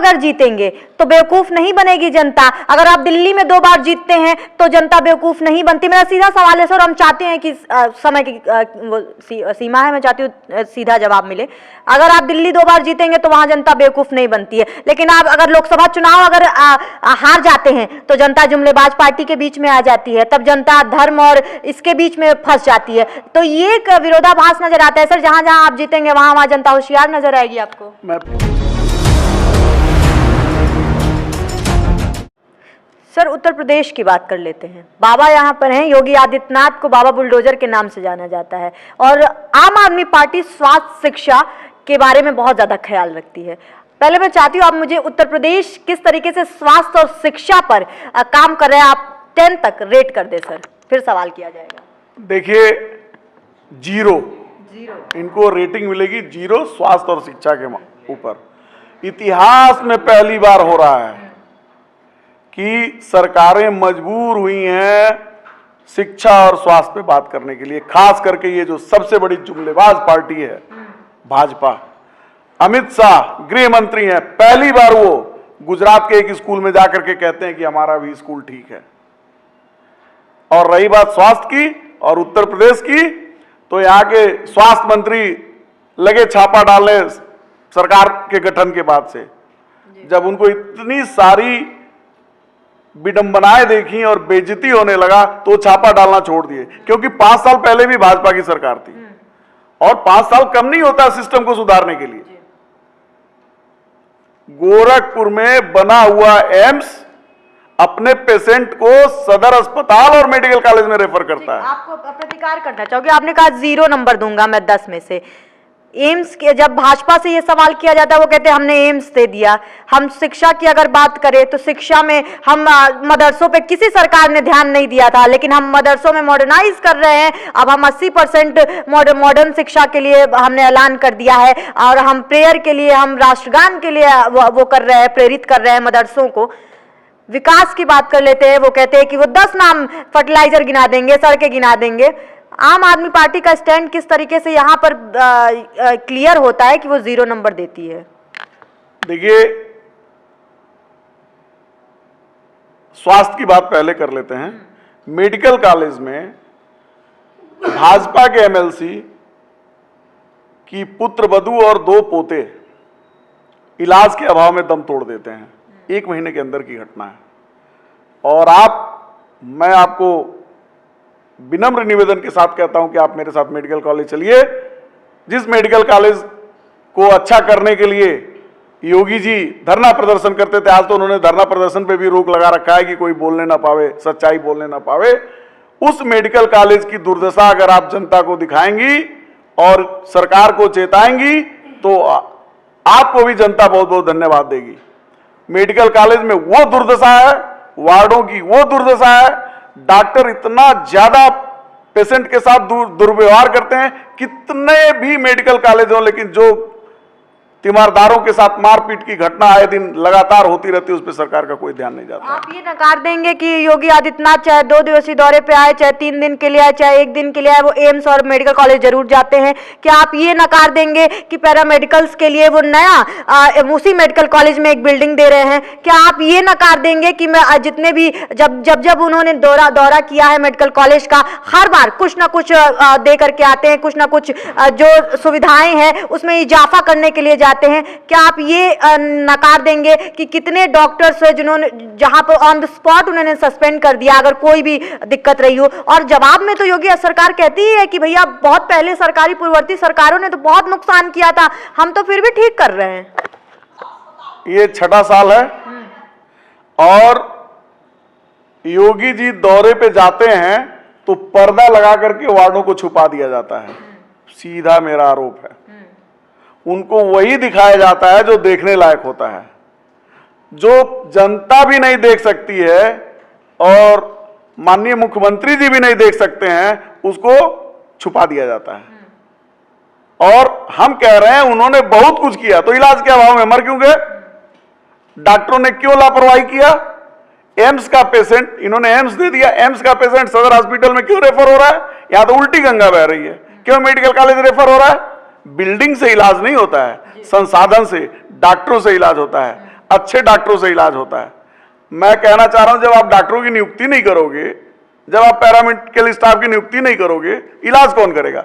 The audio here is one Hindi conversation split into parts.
अगर जीतेंगे तो बेवकूफ नहीं बनेगी जनता। अगर आप दिल्ली में 2 बार जीतते हैं तो जनता बेवकूफ नहीं बनती। मेरा सीधा सवाल है सर, हम चाहते हैं कि समय की वो सीमा है, मैं चाहती हूँ सीधा जवाब मिले। अगर आप दिल्ली 2 बार जीतेंगे तो वहां जनता बेवकूफ नहीं बनती है, लेकिन आप अगर लोकसभा चुनाव अगर हार जाते हैं तो जनता जुमलेबाज पार्टी के बीच में आ जाती है, तब जनता धर्म और इसके बीच में फंस जाती है। तो ये एक विरोधाभास नजर आता है सर, जहां जहां आप जीतेंगे वहां वहां जनता होशियार नजर आएगी आपको। सर उत्तर प्रदेश की बात कर लेते हैं। बाबा यहाँ पर हैं, योगी आदित्यनाथ को बाबा बुलडोजर के नाम से जाना जाता है, और आम आदमी पार्टी स्वास्थ्य शिक्षा के बारे में बहुत ज्यादा ख्याल रखती है। पहले मैं चाहती हूँ आप मुझे उत्तर प्रदेश किस तरीके से स्वास्थ्य और शिक्षा पर काम कर रहे हैं, आप 10 तक रेट कर दे सर, फिर सवाल किया जाएगा। देखिए, 0 इनको रेटिंग मिलेगी, 0 स्वास्थ्य और शिक्षा के ऊपर। इतिहास में पहली बार हो रहा है कि सरकारें मजबूर हुई हैं शिक्षा और स्वास्थ्य पे बात करने के लिए, खास करके ये जो सबसे बड़ी जुमलेबाज पार्टी है भाजपा। अमित शाह गृह मंत्री हैं, पहली बार वो गुजरात के एक स्कूल में जाकर के कहते हैं कि हमारा भी स्कूल ठीक है। और रही बात स्वास्थ्य की और उत्तर प्रदेश की, तो यहाँ के स्वास्थ्य मंत्री लगे छापा डालने सरकार के गठन के बाद से। जब उनको इतनी सारी विडंबनाएं देखी और बेइज्जती होने लगा तो छापा डालना छोड़ दिए, क्योंकि 5 साल पहले भी भाजपा की सरकार थी और 5 साल कम नहीं होता सिस्टम को सुधारने के लिए। गोरखपुर में बना हुआ एम्स अपने पेशेंट को सदर अस्पताल और मेडिकल कॉलेज में रेफर करता है। आपको प्रतिकार करना चाहोगे, आपने कहा 0 नंबर दूंगा मैं 10 में से। एम्स के जब भाजपा से ये सवाल किया जाता है वो कहते हैं हमने एम्स दे दिया। हम शिक्षा की अगर बात करें तो शिक्षा में हम मदरसों पे किसी सरकार ने ध्यान नहीं दिया था, लेकिन हम मदरसों में मॉडर्नाइज कर रहे हैं। अब हम 80% मॉडर्न शिक्षा के लिए हमने ऐलान कर दिया है, और हम प्रेयर के लिए, हम राष्ट्रगान के लिए वो कर रहे हैं, प्रेरित कर रहे हैं मदरसों को। विकास की बात कर लेते हैं, वो कहते हैं कि वो 10 नाम फर्टिलाइजर गिना देंगे, सड़कें गिना देंगे। आम आदमी पार्टी का स्टैंड किस तरीके से यहाँ पर क्लियर होता है कि वो 0 नंबर देती है? देखिए, स्वास्थ्य की बात पहले कर लेते हैं। मेडिकल कॉलेज में भाजपा के एमएलसी की पुत्र वधू और 2 पोते इलाज के अभाव में दम तोड़ देते हैं। 1 महीने के अंदर की घटना है। और मैं आपको विनम्र निवेदन के साथ कहता हूं कि आप मेरे साथ मेडिकल कॉलेज चलिए। जिस मेडिकल कॉलेज को अच्छा करने के लिए योगी जी धरना प्रदर्शन करते थे, आज तो उन्होंने धरना प्रदर्शन पे भी रोक लगा रखा है कि कोई बोलने ना पावे, सच्चाई बोलने ना पावे। उस मेडिकल कॉलेज की दुर्दशा अगर आप जनता को दिखाएंगी और सरकार को चेताएंगी तो आपको भी जनता बहुत बहुत धन्यवाद देगी। मेडिकल कॉलेज में वो दुर्दशा है, वार्डों की वो दुर्दशा है, डॉक्टर इतना ज्यादा पेशेंट के साथ दुर्व्यवहार करते हैं। कितने भी मेडिकल कॉलेज हो, लेकिन जो तीमारदारों के साथ मारपीट की घटना आए दिन लगातार होती रहती है, उस पर सरकार का कोई ध्यान नहीं जाता। आप ये नकार देंगे कि योगी आदित्यनाथ चाहे 2 दिवसीय दौरे पे आए, चाहे 3 दिन के लिए आए, चाहे 1 दिन के लिए आए, वो एम्स और मेडिकल कॉलेज जरूर जाते हैं? क्या आप ये नकार देंगे कि पैरामेडिकल्स के लिए वो नया उसी मेडिकल कॉलेज में एक बिल्डिंग दे रहे हैं? क्या आप ये नकार देंगे कि मैं जितने भी जब उन्होंने दौरा किया है मेडिकल कॉलेज का, हर बार कुछ ना कुछ दे करके आते हैं, कुछ ना कुछ जो सुविधाएं हैं उसमें इजाफा करने के लिए हैं? क्या आप ये नकार देंगे कि कितने डॉक्टर्स हैं जिन्होंने जहां पर ऑन द स्पॉट उन्होंने सस्पेंड कर दिया अगर कोई भी दिक्कत रही हो? और जवाब में तो योगी सरकार कहती ही है कि भैया बहुत पहले सरकारी पूर्ववर्ती सरकारों ने तो बहुत नुकसान किया था, हम तो फिर भी ठीक कर रहे हैं। ये 6ठा साल है और योगी जी दौरे पे जाते हैं तो पर्दा लगा करके वार्डों को छुपा दिया जाता है। सीधा मेरा आरोप है, उनको वही दिखाया जाता है जो देखने लायक होता है, जो जनता भी नहीं देख सकती है और माननीय मुख्यमंत्री जी भी नहीं देख सकते हैं, उसको छुपा दिया जाता है। और हम कह रहे हैं उन्होंने बहुत कुछ किया, तो इलाज के अभाव में मर क्यों गए? डॉक्टरों ने क्यों लापरवाही किया? एम्स का पेशेंट, इन्होंने एम्स दे दिया, एम्स का पेशेंट सदर हॉस्पिटल में क्यों रेफर हो रहा है? यहां तो उल्टी गंगा बह रही है, क्यों मेडिकल कॉलेज रेफर हो रहा है? बिल्डिंग से इलाज नहीं होता है, संसाधन से, डॉक्टरों से इलाज होता है। अच्छे डॉक्टरों से इलाज होता है। मैं कहना चाह रहा हूं, जब आप डॉक्टरों की नियुक्ति नहीं करोगे, जब आप पैरामेडिकल स्टाफ की नियुक्ति नहीं करोगे, इलाज कौन करेगा?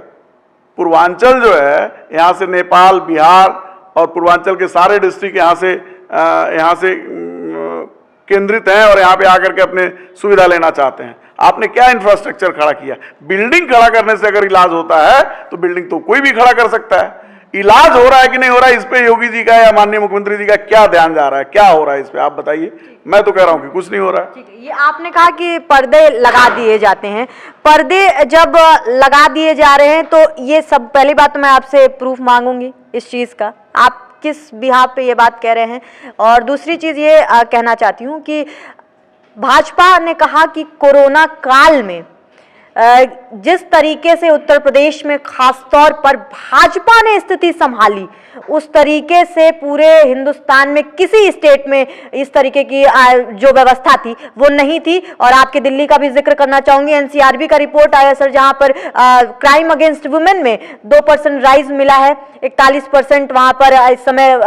पूर्वांचल जो है, यहां से नेपाल, बिहार और पूर्वांचल के सारे डिस्ट्रिक्ट यहाँ से केंद्रित हैं और यहाँ पे आकर के अपने सुविधा लेना चाहते हैं। आपने क्या इंफ्रास्ट्रक्चर खड़ा किया? बिल्डिंग खड़ा करने से अगर इलाज होता है तो बिल्डिंग तो कोई भी खड़ा कर सकता है। इलाज हो रहा है कि नहीं हो रहा है, इस पे योगी जी का या माननीय मुख्यमंत्री जी का क्या ध्यान जा रहा है, क्या हो रहा है इस पे आप बताइए। मैं तो कह रहा हूं कि कुछ नहीं हो रहा है। ठीक है, ये आपने कहा कि पर्दे लगा दिए जाते हैं। पर्दे जब लगा दिए जा रहे हैं तो ये सब, पहली बात तो मैं आपसे प्रूफ मांगूंगी इस चीज का, आप किस बिहाफ पे ये बात कह रहे हैं। और दूसरी चीज ये कहना चाहती हूँ कि भाजपा ने कहा कि कोरोना काल में जिस तरीके से उत्तर प्रदेश में खासतौर पर भाजपा ने स्थिति संभाली, उस तरीके से पूरे हिंदुस्तान में किसी स्टेट में इस तरीके की जो व्यवस्था थी वो नहीं थी। और आपके दिल्ली का भी जिक्र करना चाहूंगी, एनसीआरबी का रिपोर्ट आया सर, जहां पर क्राइम अगेंस्ट वुमेन में 2% राइज मिला है, 41% वहां पर इस समय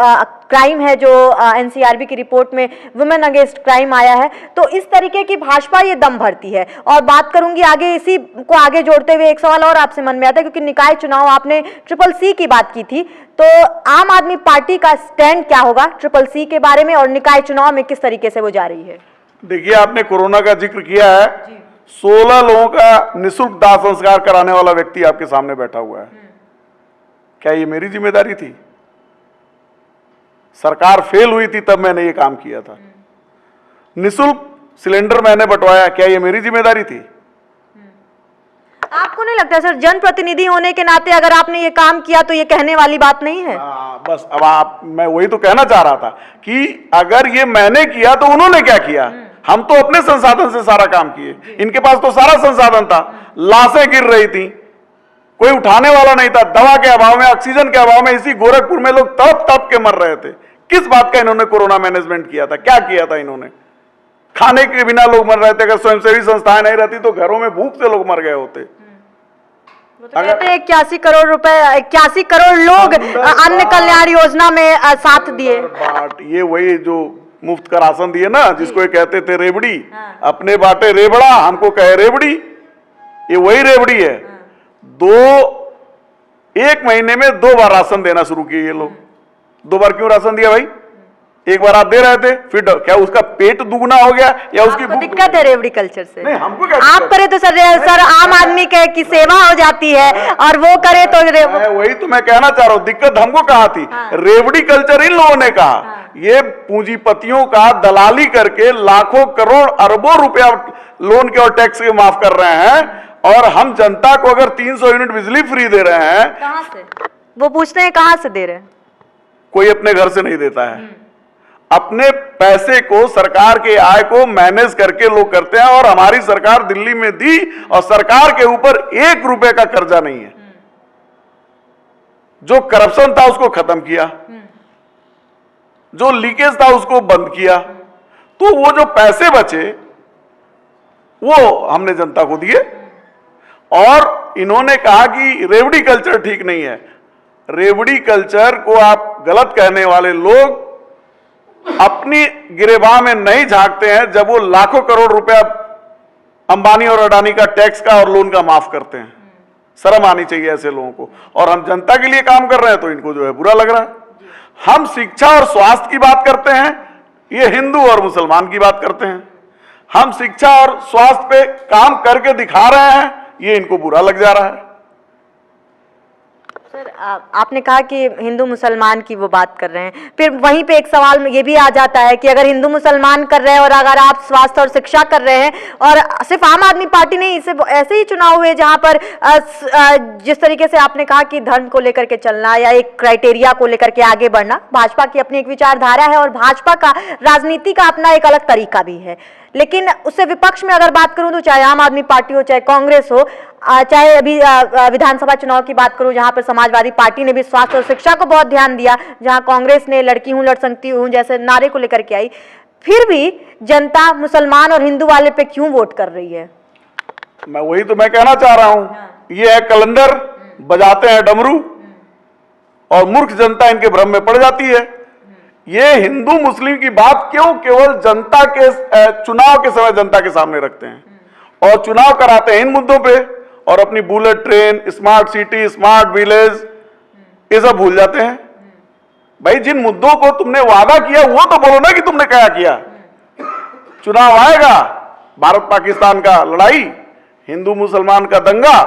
क्राइम है जो एनसीआरबी की रिपोर्ट में वुमेन अगेंस्ट क्राइम आया है। तो इस तरीके की भाजपा ये दम भरती है। और बात करूंगी आगे, इसी को आगे जोड़ते हुए एक सवाल और आपसे मन में आता है, क्योंकि निकाय चुनाव आपने CCC की बात की थी, तो आम आदमी पार्टी का स्टैंड क्या होगा CCC के बारे में और निकाय चुनाव में किस तरीके से वो जा रही है? देखिए, आपने कोरोना का जिक्र किया है, 16 लोगों का निःशुल्क दाह संस्कार कराने वाला व्यक्ति आपके सामने बैठा हुआ है। क्या ये मेरी जिम्मेदारी थी? सरकार फेल हुई थी तब मैंने ये काम किया था। निःशुल्क सिलेंडर मैंने बंटवाया, क्या ये मेरी जिम्मेदारी थी? आपको नहीं लगता सर, जनप्रतिनिधि होने के नाते अगर आपने ये काम किया तो ये कहने वाली बात नहीं है? बस अब मैं वही तो कहना चाह रहा था कि अगर ये मैंने किया तो उन्होंने क्या किया? हम तो अपने संसाधन से सारा काम किए, इनके पास तो सारा संसाधन था। लाशें गिर रही थी, कोई उठाने वाला नहीं था, दवा के अभाव में, ऑक्सीजन के अभाव में इसी गोरखपुर में लोग तड़प तड़प के मर रहे थे। किस बात का इन्होंने कोरोना मैनेजमेंट किया था? क्या किया था इन्होंने? खाने के बिना लोग मर रहे थे। अगर स्वयंसेवी संस्थाएं नहीं रहती तो घरों में भूख से लोग मर गए होते। वो तो कहते हैं 81 करोड़ रुपए, 81 करोड़ लोग अन्न कल्याण योजना में साथ दिए। ये वही जो मुफ्त का राशन दिए ना, जिसको ये कहते थे रेबड़ी, अपने बाटे रेबड़ा, हमको कहे रेबड़ी, ये वही रेबड़ी है। एक महीने में 2 बार राशन देना शुरू किए ये लोग। 2 बार क्यों राशन दिया भाई? एक बार आप दे रहे थे, फिर क्या उसका पेट दुगना हो गया या उसकी दिक्कत है रेवड़ी कल्चर से? नहीं, हमको क्या आप करे तो सर आम आदमी की सेवा हो जाती है और वो करे तो वही तो मैं कहना चाह रहा हूँ, दिक्कत हमको कहाँ थी? रेवड़ी कल्चर इन लोगों ने कहा। ये पूंजीपतियों का दलाली करके लाखों करोड़ अरबों रुपया लोन के और टैक्स के माफ कर रहे हैं, और हम जनता को अगर 300 यूनिट बिजली फ्री दे रहे हैं। कहां से? वो पूछते हैं कहां से दे रहे हैं? कोई अपने घर से नहीं देता है। अपने पैसे को, सरकार के आय को मैनेज करके लोग करते हैं। और हमारी सरकार दिल्ली में दी और सरकार के ऊपर 1 रुपए का कर्जा नहीं है। जो करप्शन था उसको खत्म किया, जो लीकेज था उसको बंद किया। तो वो जो पैसे बचे वो हमने जनता को दिए। और इन्होंने कहा कि रेवड़ी कल्चर ठीक नहीं है। रेवड़ी कल्चर को आप गलत कहने वाले लोग अपनी गिरेबान में नहीं झांकते हैं जब वो लाखों करोड़ रुपया अंबानी और अडानी का टैक्स का और लोन का माफ करते हैं। शर्म आनी चाहिए ऐसे लोगों को। और हम जनता के लिए काम कर रहे हैं तो इनको जो है बुरा लग रहा है। हम शिक्षा और स्वास्थ्य की बात करते हैं, ये हिंदू और मुसलमान की बात करते हैं। हम शिक्षा और स्वास्थ्य पे काम करके दिखा रहे हैं, ये इनको बुरा लग जा रहा है। सर आपने कहा कि हिंदू मुसलमान की वो बात कर रहे हैं, फिर वहीं पे एक सवाल में ये भी आ जाता है कि अगर हिंदू मुसलमान कर रहे हैं और अगर आप स्वास्थ्य और शिक्षा कर रहे हैं, और सिर्फ आम आदमी पार्टी नहीं, इसे ऐसे ही चुनाव हुए जहां पर जिस तरीके से आपने कहा कि धर्म को लेकर के चलना या एक क्राइटेरिया को लेकर के आगे बढ़ना, भाजपा की अपनी एक विचारधारा है और भाजपा का राजनीति का अपना एक अलग तरीका भी है। लेकिन उससे विपक्ष में अगर बात करूं तो चाहे आम आदमी पार्टी हो, चाहे कांग्रेस हो, चाहे अभी विधानसभा चुनाव की बात करूं जहां पर समाजवादी पार्टी ने भी स्वास्थ्य और शिक्षा को बहुत ध्यान दिया, जहां कांग्रेस ने लड़की हूं लड़ सकती हूं जैसे नारे को लेकर के आई, फिर भी जनता मुसलमान और हिंदू वाले पे क्यों वोट कर रही है? वही तो मैं कहना चाह रहा हूं। ये है कैलेंडर, बजाते हैं डमरू और मूर्ख जनता इनके भ्रम में पड़ जाती है। ये हिंदू मुस्लिम की बात क्यों केवल जनता के चुनाव के समय जनता के सामने रखते हैं और चुनाव कराते हैं इन मुद्दों पे, और अपनी bullet train, smart city, smart village ये सब भूल जाते हैं। भाई जिन मुद्दों को तुमने वादा किया वो तो बोलो ना कि तुमने क्या किया। चुनाव आएगा, भारत पाकिस्तान का लड़ाई, हिंदू मुसलमान का दंगा,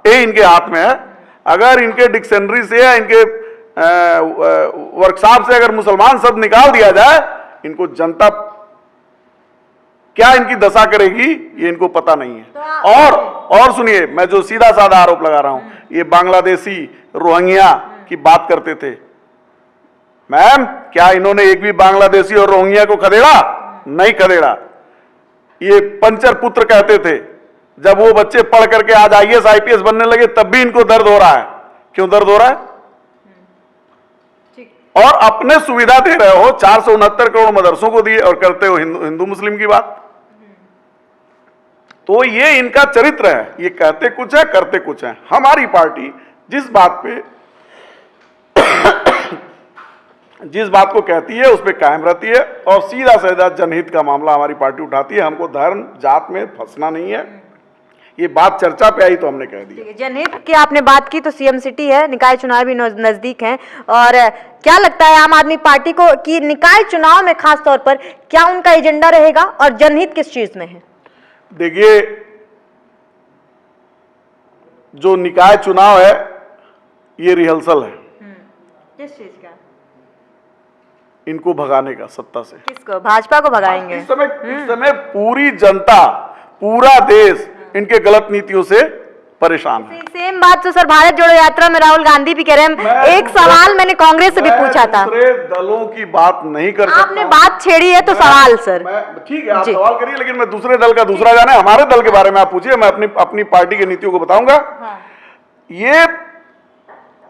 ये इनके हाथ में है। अगर इनके डिक्शनरी से या इनके वर्कशॉप से अगर मुसलमान शब्द निकाल दिया जाए, इनको जनता क्या इनकी दशा करेगी ये इनको पता नहीं है। और सुनिए, मैं जो सीधा साधा आरोप लगा रहा हूं, ये बांग्लादेशी रोहिंग्या की बात करते थे। मैम, क्या इन्होंने एक भी बांग्लादेशी और रोहिंग्या को खदेड़ा? नहीं खदेड़ा। ये पंचर पुत्र कहते थे। जब वो बच्चे पढ़ करके आज IAS IPS बनने लगे तब भी इनको दर्द हो रहा है। क्यों दर्द हो रहा है? और अपने सुविधा दे रहे हो, 469 करोड़ मदरसों को दिए और करते हो हिंदू मुस्लिम की बात। तो ये इनका चरित्र है, ये कहते कुछ है करते कुछ है। हमारी पार्टी जिस बात को कहती है उस पर कायम रहती है और सीधा सीधा जनहित का मामला हमारी पार्टी उठाती है। हमको धर्म जात में फंसना नहीं है। ये बात चर्चा पे आई तो हमने कह दिया। जनहित की आपने बात की तो CM सिटी है, निकाय चुनाव भी नजदीक हैं, और क्या लगता है आम आदमी पार्टी को कि निकाय चुनाव में खास तौर पर क्या उनका एजेंडा रहेगा और जनहित किस चीज में है? देखिए, जो निकाय चुनाव है ये रिहर्सल है। किस चीज का? इनको भगाने का सत्ता से। किसको? भाजपा को भगाएंगे? इस समय पूरी जनता, पूरा देश इनके गलत नीतियों से परेशान है। सेम बात तो सर भारत जोड़ो यात्रा में राहुल गांधी भी कह रहे हैं। एक सवाल मैंने कांग्रेस से भी पूछा था। दूसरे दलों की बात नहीं कर सकता। आपने बात छेड़ी है तो सवाल सर। ठीक है, आप सवाल करिए, लेकिन मैं दूसरे दल का दूसरा जाने, हमारे दल के बारे में आप पूछिए, मैं अपनी पार्टी की नीतियों को बताऊंगा। ये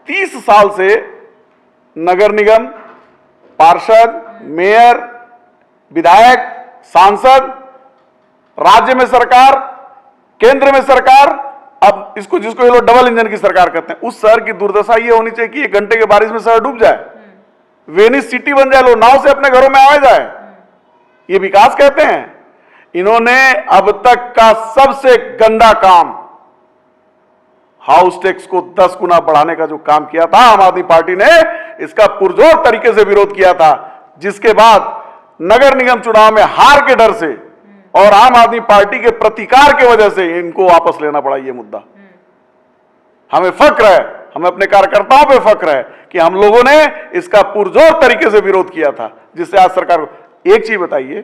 30 साल से नगर निगम, पार्षद, मेयर, विधायक, सांसद, राज्य में सरकार, केंद्र में सरकार, अब इसको जिसको ये लोग डबल इंजन की सरकार कहते हैं, उस शहर की दुर्दशा ये होनी चाहिए कि 1 घंटे के बारिश में शहर डूब जाए, वेनिस सिटी बन जाए, लोग नाव से अपने घरों में आए जाए। ये विकास कहते हैं। इन्होंने अब तक का सबसे गंदा काम हाउस टैक्स को 10 गुना बढ़ाने का जो काम किया था, आम आदमी पार्टी ने इसका पुरजोर तरीके से विरोध किया था, जिसके बाद नगर निगम चुनाव में हार के डर से और आम आदमी पार्टी के प्रतिकार की वजह से इनको वापस लेना पड़ा ये मुद्दा। हमें फक्र है, हमें अपने कार्यकर्ताओं पे फक्र है कि हम लोगों ने इसका पुरजोर तरीके से विरोध किया था, जिससे आज सरकार को एक चीज बताइए,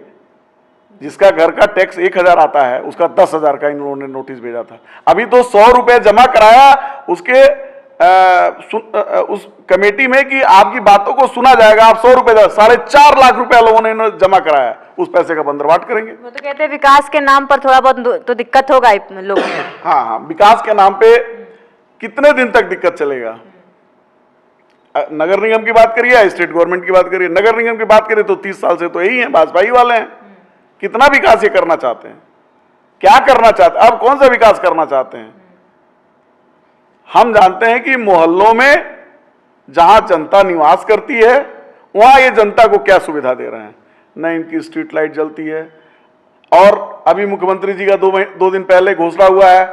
जिसका घर का टैक्स 1000 आता है उसका 10,000 का इन्होंने नोटिस भेजा था। अभी तो 100 रुपए जमा कराया उसके उस कमेटी में कि आपकी बातों को सुना जाएगा, आप 100 रुपए 4.5 लाख रुपया लोगों ने जमा कराया, उस पैसे का बंदरवाट करेंगे। वो तो कहते हैं विकास के नाम पर थोड़ा बहुत तो दिक्कत होगा लोगों को। हाँ, विकास के नाम पे कितने दिन तक दिक्कत चलेगा? नगर निगम की बात करिए, स्टेट गवर्नमेंट की बात करिए। नगर निगम की बात करिए तो 30 साल से तो यही है, भाजपा ही वाले हैं। कितना विकास ये करना चाहते हैं? क्या करना चाहते हैं? अब कौन सा विकास करना चाहते हैं? हम जानते हैं कि मोहल्लों में जहां जनता निवास करती है वहां ये जनता को क्या सुविधा दे रहे हैं। न इनकी स्ट्रीट लाइट जलती है, और अभी मुख्यमंत्री जी का 2 दिन पहले घोषणा हुआ है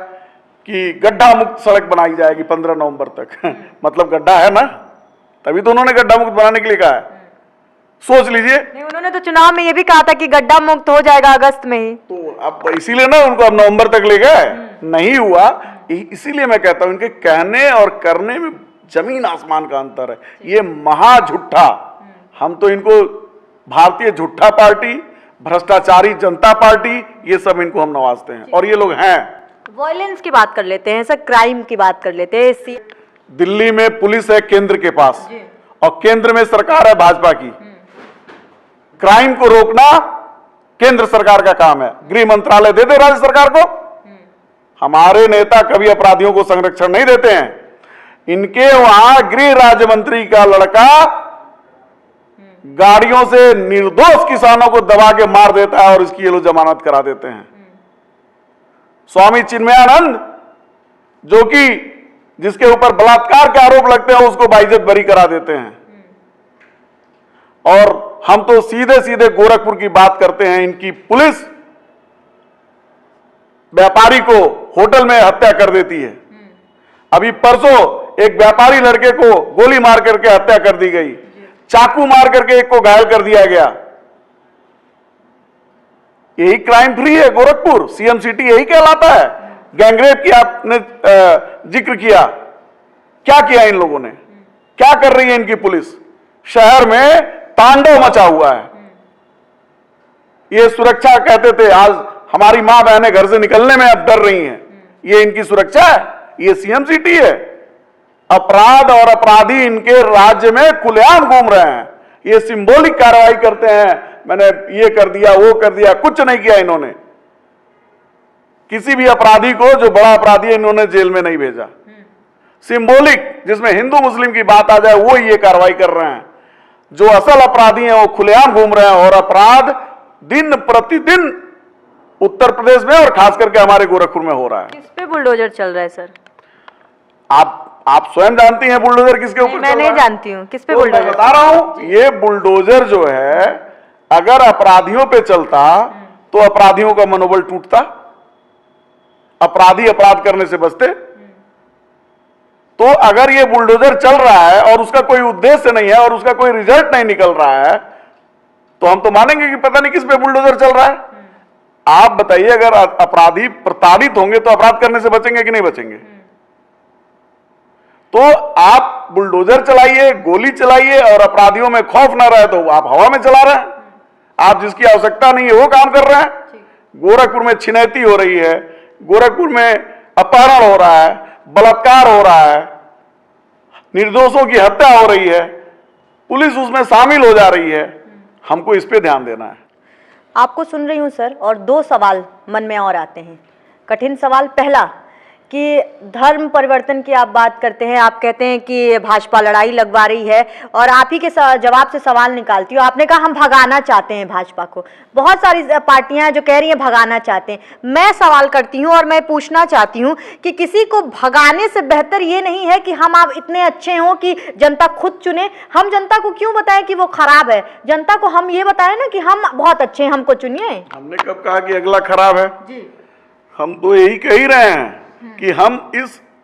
कि गड्ढा मुक्त सड़क बनाई जाएगी 15 नवंबर तक। मतलब गड्ढा है ना, तभी तो उन्होंने गड्ढा मुक्त बनाने के लिए कहा है। सोच लीजिए। नहीं, उन्होंने तो चुनाव में ये भी कहा था कि गड्ढा मुक्त हो जाएगा अगस्त में ही। तो अब इसीलिए ना उनको अब नवंबर तक ले गए, नहीं हुआ। इसीलिए मैं कहता हूं इनके कहने और करने में जमीन आसमान का अंतर है। ये महा झूठा, हम तो इनको भारतीय झूठा पार्टी, भ्रष्टाचारी जनता पार्टी, ये सब इनको हम नवाजते हैं और ये लोग हैं। वायलेंस की बात कर लेते हैं सर, क्राइम की बात कर लेते हैं। दिल्ली में पुलिस है केंद्र के पास और केंद्र में सरकार है भाजपा की। क्राइम को रोकना केंद्र सरकार का काम है, गृह मंत्रालय दे दे राज्य सरकार को। हमारे नेता कभी अपराधियों को संरक्षण नहीं देते हैं। इनके वहां गृह राज्य मंत्री का लड़का गाड़ियों से निर्दोष किसानों को दबा के मार देता है और इसकी ये लोग जमानत करा देते हैं। स्वामी चिन्मयानंद, जो कि जिसके ऊपर बलात्कार के आरोप लगते हैं, उसको बाइज्जत बरी करा देते हैं। और हम तो सीधे सीधे गोरखपुर की बात करते हैं। इनकी पुलिस व्यापारी को होटल में हत्या कर देती है। अभी परसों एक व्यापारी लड़के को गोली मार करके हत्या कर दी गई, चाकू मार करके एक को घायल कर दिया गया। यही क्राइम फ्री है गोरखपुर, सीएम सिटी यही कहलाता है। गैंगरेप की आपने जिक्र किया, क्या किया इन लोगों ने, क्या कर रही है इनकी पुलिस? शहर में तांडव मचा हुआ है। ये सुरक्षा कहते थे, आज हमारी मां बहनें घर से निकलने में अब डर रही हैं। ये इनकी सुरक्षा है? ये सीएम सिटी है? अपराध और अपराधी इनके राज्य में खुलेआम घूम रहे हैं। ये सिंबॉलिक कार्रवाई करते हैं, मैंने ये कर दिया वो कर दिया, कुछ नहीं किया इन्होंने। किसी भी अपराधी को, जो बड़ा अपराधी है, इन्होंने जेल में नहीं भेजा। सिंबॉलिक, जिसमें हिंदू मुस्लिम की बात आ जाए, वो ये कार्रवाई कर रहे हैं। जो असल अपराधी हैं वो खुलेआम घूम रहे हैं। और अपराध दिन प्रतिदिन उत्तर प्रदेश में और खास करके हमारे गोरखपुर में हो रहा है। किस पे बुलडोजर चल रहा है सर? आप स्वयं जानती हैं बुलडोजर किसके ऊपर? मैं नहीं जानती हूँ किस पे तो बुलडोजर। मैं बता रहा हूं, ये बुलडोजर जो है, अगर अपराधियों पे चलता तो अपराधियों का मनोबल टूटता, अपराधी अपराध करने से बचते। तो अगर ये बुलडोजर चल रहा है और उसका कोई उद्देश्य नहीं है और उसका कोई रिजल्ट नहीं निकल रहा है, तो हम तो मानेंगे कि पता नहीं किस पे बुलडोजर चल रहा है। आप बताइए, अगर अपराधी प्रताड़ित होंगे तो अपराध करने से बचेंगे कि नहीं बचेंगे? तो आप बुलडोजर चलाइए, गोली चलाइए और अपराधियों में खौफ ना रहे तो आप हवा में चला रहे हैं। आप जिसकी आवश्यकता नहीं है वो काम कर रहे हैं। गोरखपुर में छिनैती हो रही है, गोरखपुर में अपहरण हो रहा है, बलात्कार हो रहा है, निर्दोषों की हत्या हो रही है, पुलिस उसमें शामिल हो जा रही है। हमको इस पे ध्यान देना है। आपको सुन रही हूँ सर, और दो सवाल मन में और आते हैं, कठिन सवाल। पहला कि धर्म परिवर्तन की आप बात करते हैं, आप कहते हैं कि भाजपा लड़ाई लगवा रही है, और आप ही के जवाब से सवाल निकालती हूँ। आपने कहा हम भगाना चाहते हैं भाजपा को। बहुत सारी पार्टियां हैं जो कह रही हैं भगाना चाहते हैं। मैं सवाल करती हूँ और मैं पूछना चाहती हूँ कि किसी को भगाने से बेहतर ये नहीं है कि हम आप इतने अच्छे हों कि जनता खुद चुने। हम जनता को क्यों बताएं कि वो खराब है? जनता को हम ये बताएं ना कि हम बहुत अच्छे हैं, हमको चुनिए। हमने कब कहा कि अगला खराब है? जी, हम तो यही कह ही रहे हैं कि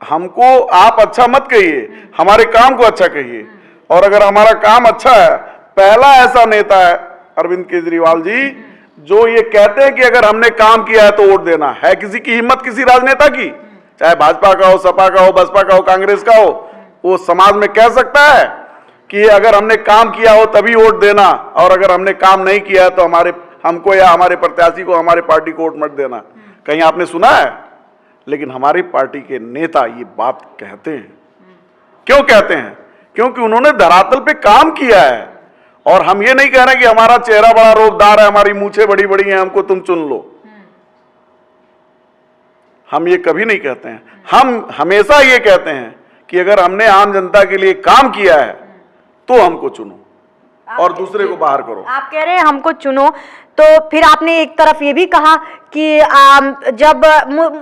हमको आप अच्छा मत कहिए, हमारे काम को अच्छा कहिए। और अगर हमारा काम अच्छा है, पहला ऐसा नेता है अरविंद केजरीवाल जी जो ये कहते हैं कि अगर हमने काम किया है तो वोट देना है। किसी की हिम्मत, किसी राजनेता की, चाहे भाजपा का हो, सपा का हो, बसपा का हो, कांग्रेस का हो, वो समाज में कह सकता है कि अगर हमने काम किया हो तभी वोट देना, और अगर हमने काम नहीं किया है तो हमको या हमारे प्रत्याशी को, हमारे पार्टी को वोट मत देना। कहीं आपने सुना है? लेकिन हमारी पार्टी के नेता ये बात कहते हैं। क्यों कहते हैं? क्योंकि उन्होंने धरातल पे काम किया है। और हम ये नहीं कह रहे कि हमारा चेहरा बड़ा रोबदार है, हमारी मूछें बड़ी बड़ी हैं, हमको तुम चुन लो। हम ये कभी नहीं कहते हैं। हम हमेशा ये कहते हैं कि अगर हमने आम जनता के लिए काम किया है तो हमको चुनो और दूसरे को बाहर करो। आप कह रहे हैं हमको चुनो, तो फिर आपने एक तरफ ये भी कहा कि जब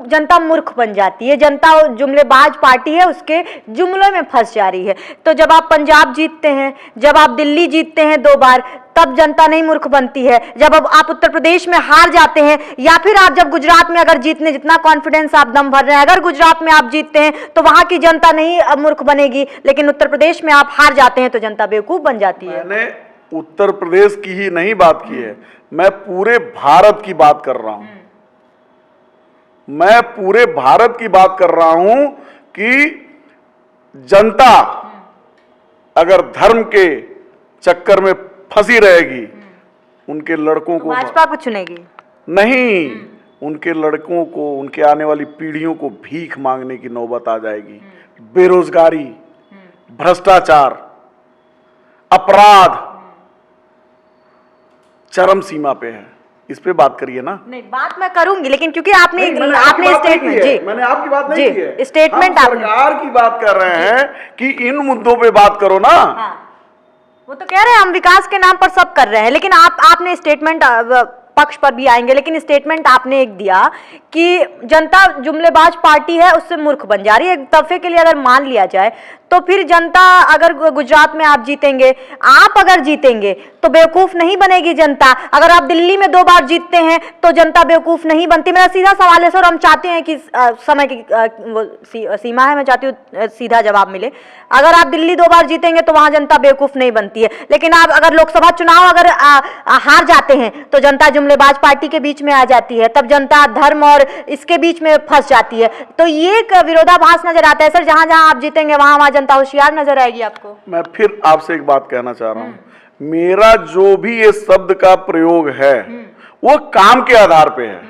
जनता मूर्ख बन जाती है, जनता जुमलेबाज पार्टी है, उसके जुमले में फंस जा रही है। तो जब आप पंजाब जीतते हैं, जब आप दिल्ली जीतते हैं 2 बार, तब जनता नहीं मूर्ख बनती है। जब अब आप उत्तर प्रदेश में हार जाते हैं, या फिर आप जब गुजरात में अगर जीतने जितना कॉन्फिडेंस आप दम भर रहे हैं, अगर गुजरात में आप जीतते हैं तो वहां की जनता नहीं मूर्ख बनेगी, लेकिन उत्तर प्रदेश में आप हार जाते हैं तो जनता बेवकूफ बन जाती है। मैंने उत्तर प्रदेश की ही नहीं बात की है, मैं पूरे भारत की बात कर रहा हूं। मैं पूरे भारत की बात कर रहा हूं कि जनता अगर धर्म के चक्कर में फंसी रहेगी, उनके लड़कों को भाजपा को चुनेगी नहीं, उनके लड़कों को, उनके आने वाली पीढ़ियों को भीख मांगने की नौबत आ जाएगी। बेरोजगारी, भ्रष्टाचार, अपराध चरम सीमा पे है। इस पे बात करिए ना। नहीं, बात मैं करूंगी, लेकिन क्योंकि आपने स्टेटमेंट, जी मैंने आपकी बात नहीं की है, स्टेटमेंट हम सरकार की बात कर रहे हैं कि इन मुद्दों पे बात करो ना। हाँ, वो तो कह रहे हैं हम विकास के नाम पर सब कर रहे हैं, लेकिन आपने स्टेटमेंट पक्ष पर भी आएंगे, लेकिन स्टेटमेंट आपने एक दिया कि जनता जुमलेबाज पार्टी है, उससे मूर्ख बन जा रही है। एक दफे के लिए अगर मान लिया जाए तो फिर जनता, अगर गुजरात में आप जीतेंगे, आप अगर जीतेंगे तो बेवकूफ नहीं बनेगी जनता। अगर आप दिल्ली में 2 बार जीतते हैं तो जनता बेवकूफ नहीं बनती। मेरा सीधा सवाल है सर, हम चाहते हैं कि समय की वो सीमा है, मैं चाहती हूँ सीधा जवाब मिले। अगर आप दिल्ली 2 बार जीतेंगे तो वहां जनता बेवकूफ नहीं बनती है, लेकिन आप अगर लोकसभा चुनाव अगर हार जाते हैं तो जनता जुमलेबाज पार्टी के बीच में आ जाती है, तब जनता धर्म और इसके बीच में फंस जाती है। तो ये एक विरोधाभास नजर आता है सर, जहां जहां आप जीतेंगे वहां वहां जनता होशियार नजर आएगी आपको। मैं फिर आपसे एक बात कहना चाह रहा हूं, मेरा जो भी ये शब्द का प्रयोग है वो काम के आधार पे है।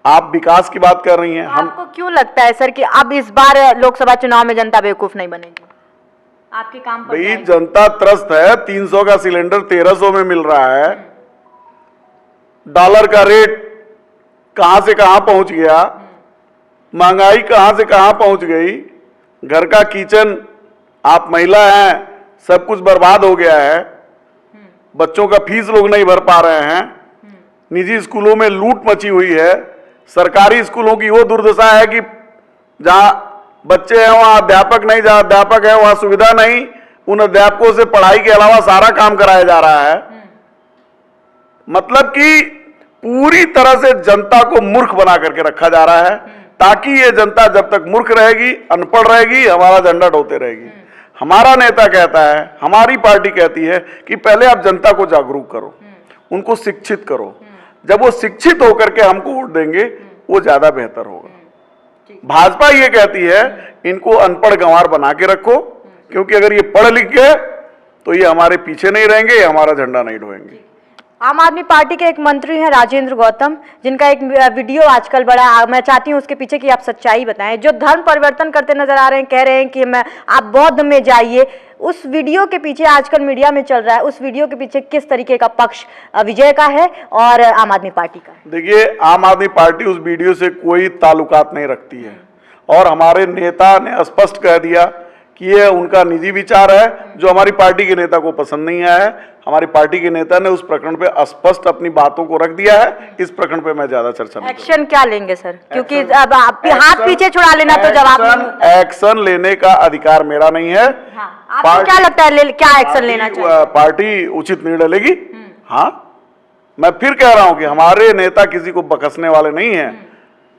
आप विकास की बात कर रही हैं, आपको क्यों लगता है सर कि अब इस बार लोकसभा चुनाव में जनता बेवकूफ नहीं बनेगी? आपके काम पर भाई जनता त्रस्त है। 300 का सिलेंडर 1300 में मिल रहा है, डॉलर का रेट कहां से कहां पहुंच गया, महंगाई कहां से कहां पहुंच गई, घर का किचन, आप महिला हैं, सब कुछ बर्बाद हो गया है, बच्चों का फीस लोग नहीं भर पा रहे हैं, निजी स्कूलों में लूट मची हुई है, सरकारी स्कूलों की वो दुर्दशा है कि जहां बच्चे हैं वहां अध्यापक नहीं, जहां अध्यापक है वहां सुविधा नहीं, उन अध्यापकों से पढ़ाई के अलावा सारा काम कराया जा रहा है। मतलब कि पूरी तरह से जनता को मूर्ख बना करके रखा जा रहा है, ताकि ये जनता जब तक मूर्ख रहेगी, अनपढ़ रहेगी, हमारा झंडा ढोते रहेगी। हमारा नेता कहता है, हमारी पार्टी कहती है कि पहले आप जनता को जागरूक करो, उनको शिक्षित करो। जब वो शिक्षित होकर के हमको वोट देंगे वो ज्यादा बेहतर होगा। भाजपा ये कहती है इनको अनपढ़ गंवार बना के रखो, क्योंकि अगर ये पढ़ लिख गए तो ये हमारे पीछे नहीं रहेंगे, ये हमारा झंडा नहीं ढोएंगे। आम आदमी पार्टी के एक मंत्री हैं राजेंद्र गौतम, जिनका एक वीडियो आजकल बड़ा, मैं चाहती हूं उसके पीछे की आप सच्चाई बताएं। जो धर्म परिवर्तन करते नजर आ रहे हैं, कह रहे हैं कि मैं आप बौद्ध में जाइए, उस वीडियो के पीछे आजकल मीडिया में चल रहा है, उस वीडियो के पीछे किस तरीके का पक्ष विजय का है और आम आदमी पार्टी का है? देखिए, आम आदमी पार्टी उस वीडियो से कोई ताल्लुकात नहीं रखती है, और हमारे नेता ने स्पष्ट कह दिया कि ये उनका निजी विचार है जो हमारी पार्टी के नेता को पसंद नहीं आया है। हमारी पार्टी के नेता ने उस प्रकरण पे स्पष्ट अपनी बातों को रख दिया है। इस प्रकरण पे मैं ज्यादा चर्चा नहीं करूंगा। एक्शन क्या लेंगे सर? क्योंकि अब आप हाथ पीछे छुड़ा लेना तो जवाब नहीं होता है। एक्शन लेने का अधिकार मेरा नहीं है। हाँ, आपको क्या लगता है क्या एक्शन लेना चाहिए? पार्टी उचित निर्णय लेगी। हाँ, मैं फिर कह रहा हूं कि हमारे नेता किसी को बकसने वाले नहीं है।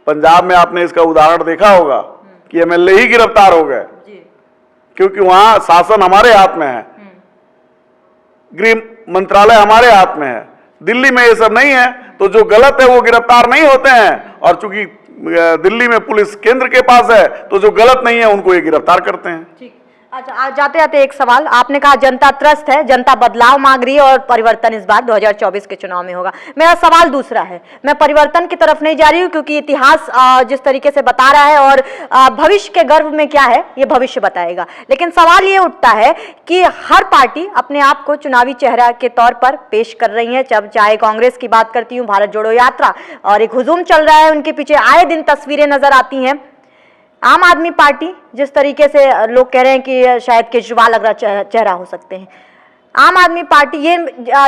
पंजाब में आपने इसका उदाहरण देखा होगा कि एमएलए ही गिरफ्तार हो गए, क्योंकि वहां शासन हमारे हाथ में है, गृह मंत्रालय हमारे हाथ में है। दिल्ली में ये सब नहीं है, तो जो गलत है वो गिरफ्तार नहीं होते हैं, और चूंकि दिल्ली में पुलिस केंद्र के पास है तो जो गलत नहीं है उनको ये गिरफ्तार करते हैं। ठीक। अच्छा, जाते जाते एक सवाल, आपने कहा जनता त्रस्त है, जनता बदलाव मांग रही है और परिवर्तन इस बार 2024 के चुनाव में होगा। मेरा सवाल दूसरा है, मैं परिवर्तन की तरफ नहीं जा रही हूँ, क्योंकि इतिहास जिस तरीके से बता रहा है और भविष्य के गर्भ में क्या है ये भविष्य बताएगा। लेकिन सवाल ये उठता है कि हर पार्टी अपने आप को चुनावी चेहरा के तौर पर पेश कर रही है। जब चाहे कांग्रेस की बात करती हूँ, भारत जोड़ो यात्रा और एक हुजूम चल रहा है, उनके पीछे आए दिन तस्वीरें नजर आती हैं। आम आदमी पार्टी जिस तरीके से लोग कह रहे हैं कि शायद केजरीवाल अगला चेहरा हो सकते हैं, आम आदमी पार्टी ये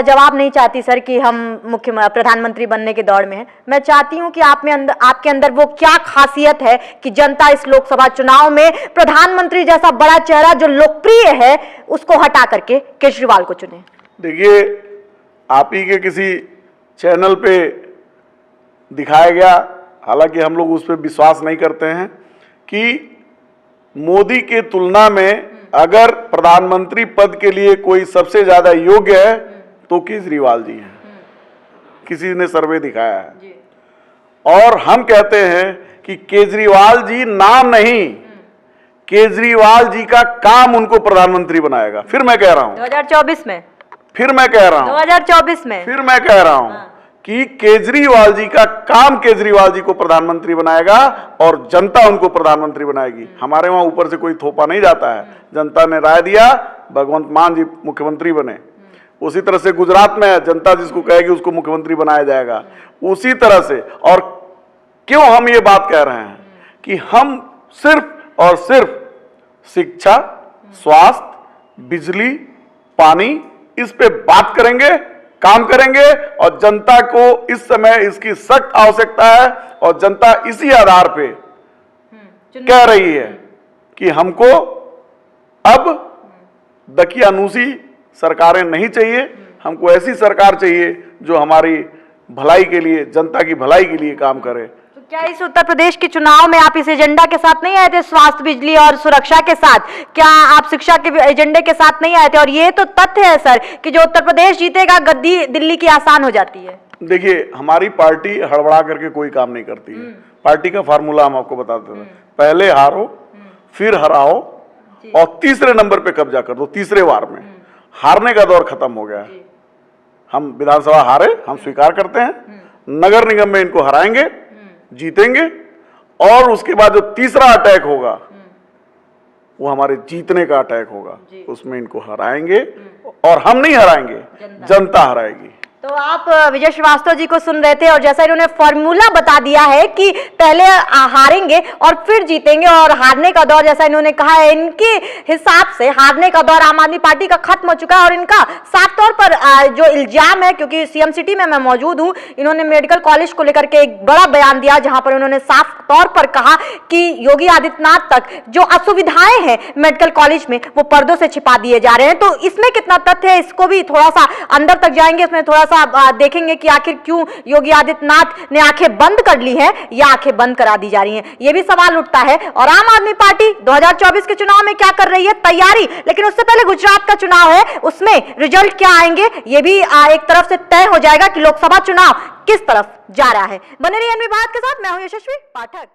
जवाब नहीं चाहती सर कि हम प्रधानमंत्री बनने के दौड़ में है। मैं चाहती हूं कि आपके अंदर वो क्या खासियत है कि जनता इस लोकसभा चुनाव में प्रधानमंत्री जैसा बड़ा चेहरा जो लोकप्रिय है उसको हटा करके केजरीवाल को चुने। देखिए, आप ही के किसी चैनल पे दिखाया गया, हालांकि हम लोग उस पर विश्वास नहीं करते हैं, कि मोदी के तुलना में अगर प्रधानमंत्री पद के लिए कोई सबसे ज्यादा योग्य है तो केजरीवाल जी हैं। किसी ने सर्वे दिखाया है, और हम कहते हैं कि केजरीवाल जी नाम नहीं, केजरीवाल जी का काम उनको प्रधानमंत्री बनाएगा। फिर मैं कह रहा हूं 2024 में, फिर मैं कह रहा हूं 2024 में, फिर मैं कह रहा हूं कि केजरीवाल जी का काम केजरीवाल जी को प्रधानमंत्री बनाएगा और जनता उनको प्रधानमंत्री बनाएगी। हमारे वहां ऊपर से कोई थोपा नहीं जाता है। जनता ने राय दिया, भगवंत मान जी मुख्यमंत्री बने। उसी तरह से गुजरात में जनता जिसको कहेगी उसको मुख्यमंत्री बनाया जाएगा। उसी तरह से, और क्यों हम ये बात कह रहे हैं कि हम सिर्फ और सिर्फ शिक्षा, स्वास्थ्य, बिजली, पानी, इस पे बात करेंगे, काम करेंगे, और जनता को इस समय इसकी सख्त आवश्यकता है, और जनता इसी आधार पे कह रही है कि हमको अब दकियानूसी सरकारें नहीं चाहिए, हमको ऐसी सरकार चाहिए जो हमारी भलाई के लिए, जनता की भलाई के लिए काम करे। तो क्या इस उत्तर प्रदेश के चुनाव में आप इस एजेंडा के साथ नहीं आए थे, स्वास्थ्य, बिजली और सुरक्षा के साथ? क्या आप शिक्षा के एजेंडे के साथ नहीं आए थे? और ये तो तथ्य है सर कि जो उत्तर प्रदेश जीतेगा, गद्दी दिल्ली की आसान हो जाती है। देखिए, हमारी पार्टी हड़बड़ा करके कोई काम नहीं करती है। पार्टी का फार्मूला हम आपको बताते हैं, पहले हारो, फिर हराओ और तीसरे नंबर पे कब्जा कर दो। तीसरे वार में हारने का दौर खत्म हो गया है। हम विधानसभा हारे, हम स्वीकार करते हैं, नगर निगम में इनको हराएंगे, जीतेंगे, और उसके बाद जो तीसरा अटैक होगा वो हमारे जीतने का अटैक होगा, उसमें इनको हराएंगे, और हम नहीं हराएंगे, जनता हराएगी। तो आप विजय श्रीवास्तव जी को सुन रहे थे, और जैसा इन्होंने फॉर्मूला बता दिया है कि पहले हारेंगे और फिर जीतेंगे, और हारने का दौर, जैसा इन्होंने कहा है, इनके हिसाब से हारने का दौर आम आदमी पार्टी का खत्म हो चुका है। और इनका साफ तौर पर जो इल्जाम है, क्योंकि सीएम सिटी में मैं मौजूद हूं, इन्होंने मेडिकल कॉलेज को लेकर के एक बड़ा बयान दिया, जहां पर उन्होंने साफ तौर पर कहा कि योगी आदित्यनाथ तक जो असुविधाएं हैं मेडिकल कॉलेज में, वो पर्दों से छिपा दिए जा रहे हैं। तो इसमें कितना तथ्य है, इसको भी थोड़ा सा अंदर तक जाएंगे, इसमें थोड़ा देखेंगे कि आखिर क्यों योगी आदित्यनाथ ने आंखें बंद कर ली हैं या आंखें बंद करा दी जा रही हैं, यह भी सवाल उठता है। और आम आदमी पार्टी 2024 के चुनाव में क्या कर रही है, तैयारी। लेकिन उससे पहले गुजरात का चुनाव है, उसमें रिजल्ट क्या आएंगे यह भी एक तरफ से तय हो जाएगा कि लोकसभा चुनाव किस तरफ जा रहा है। बने रहिए एनवी भारत के साथ, मैं हूं यशस्वी पाठक।